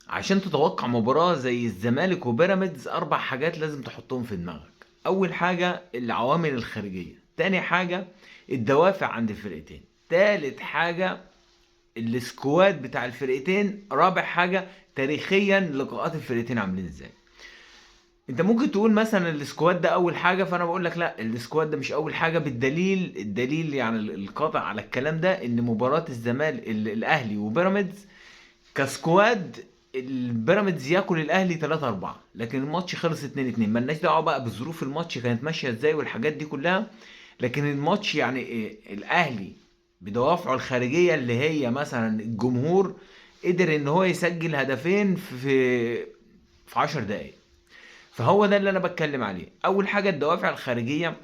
عشان تتوقع مباراة زي الزمالك وبيراميدز 4 حاجات لازم تحطهم في دماغك. أول حاجة العوامل الخارجية، تاني حاجة الدوافع عند الفرقتين، تالت حاجة السكواد بتاع الفرقتين، رابع حاجة تاريخيا لقاءات الفرقتين عاملين ازاي. انت ممكن تقول مثلا السكواد ده اول حاجة، فانا بقول لك لا، السكواد ده مش اول حاجة. الدليل يعني القاطع على الكلام ده ان مباراة الزمالك الاهلي وبيراميدز كسكواد، البيراميدز ياكل الاهلي 3-4، لكن الماتش خلص 2-2. ملناش دعوه بقى بظروف الماتش كانت ماشيه ازاي والحاجات دي كلها، لكن الماتش يعني إيه، الاهلي بدوافعه الخارجيه اللي هي مثلا الجمهور قدر ان هو يسجل هدفين في 10 دقائق. فهو ده اللي انا بتكلم عليه. اول حاجه الدوافع الخارجيه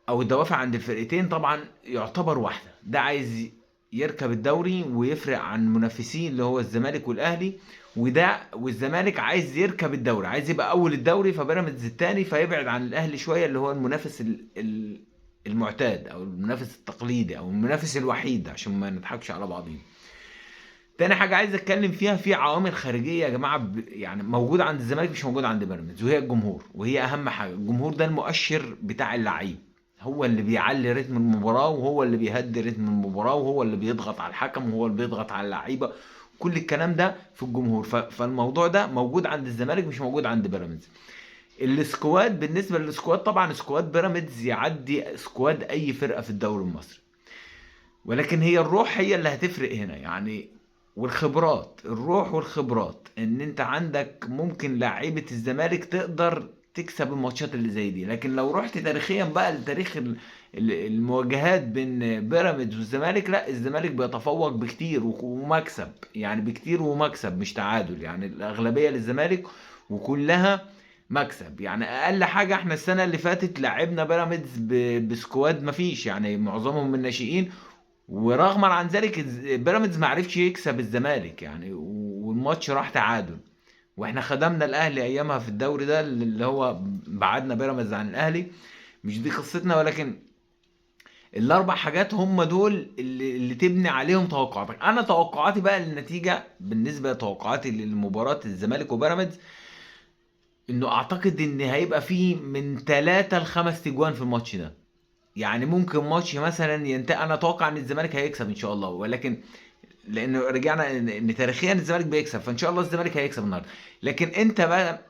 او الدوافع عند الفرقتين طبعا يعتبر واحده، ده عايز يركب الدوري ويفرق عن منافسيه اللي هو الزمالك والاهلي، والزمالك عايز يركب الدوري، عايز يبقى اول الدوري، فبيراميدز الثاني، فيبعد عن الاهلي شويه اللي هو المنافس المعتاد او المنافس التقليدي او المنافس الوحيد، عشان ما نضحكش على بعضين. تاني حاجة عايز اتكلم فيها في عوامل خارجية يا جماعة، يعني موجودة عند الزمالك مش موجودة عند بيراميدز، وهي الجمهور. وهي اهم حاجة، الجمهور ده المؤشر بتاع اللعيب، هو اللي بيعلي رتم المباراة، وهو اللي بيهدي رتم المباراة، وهو اللي بيضغط على الحكم، وهو اللي بيضغط على اللعيبة. كل الكلام ده في الجمهور. فالموضوع ده موجود عند الزمالك مش موجود عند بيراميدز. السكواد، بالنسبة للسكواد طبعا سكواد بيراميدز يعدي سكواد اي فرقة في الدوري المصري، ولكن هي الروح هي اللي هتفرق هنا يعني. والخبرات، الروح والخبرات، ان انت عندك ممكن لعيبة الزمالك تقدر تكسب الماتشات اللي زي دي، لكن لو رحت تاريخيا بقى لتاريخ المواجهات بين بيراميدز والزمالك، لا الزمالك بيتفوق بكتير ومكسب، يعني بكتير ومكسب مش تعادل، يعني الاغلبية للزمالك وكلها مكسب. يعني اقل حاجة احنا السنة اللي فاتت لعبنا بيراميدز بسكواد مفيش، يعني معظمهم من الناشئين، ورغما عن ذلك بيراميدز ما عرفش يكسب الزمالك يعني، والماتش راح تعادل. واحنا خدمنا الاهلي ايامها في الدوري ده اللي هو بعدنا بيراميدز عن الاهلي. مش دي قصتنا، ولكن الاربع حاجات هم دول اللي تبني عليهم توقعاتك. انا توقعاتي بقى للنتيجه، بالنسبه لتوقعاتي لمباراه الزمالك وبيراميدز، انه اعتقد ان هيبقى فيه من 3 ل 5 تجوان في الماتش ده. يعني ممكن ماتش مثلا ينتهي، انا اتوقع ان الزمالك هيكسب ان شاء الله، ولكن لانه رجعنا ان تاريخيا الزمالك بيكسب، فان شاء الله الزمالك هيكسب النهارده. لكن انت بقى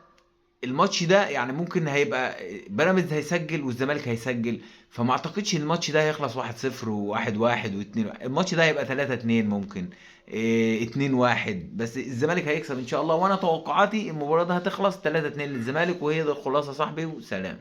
الماتش ده يعني ممكن هيبقى بيراميدز هيسجل والزمالك هيسجل، فما اعتقدش ان الماتش ده هيخلص 1-0 و1-1 و2. الماتش ده هيبقى 3-2 ممكن 2-1، بس الزمالك هيكسب ان شاء الله. وانا توقعاتي المباراة ده هتخلص 3-2 للزمالك، وهي دي الخلاصة صاحبي، وسلام.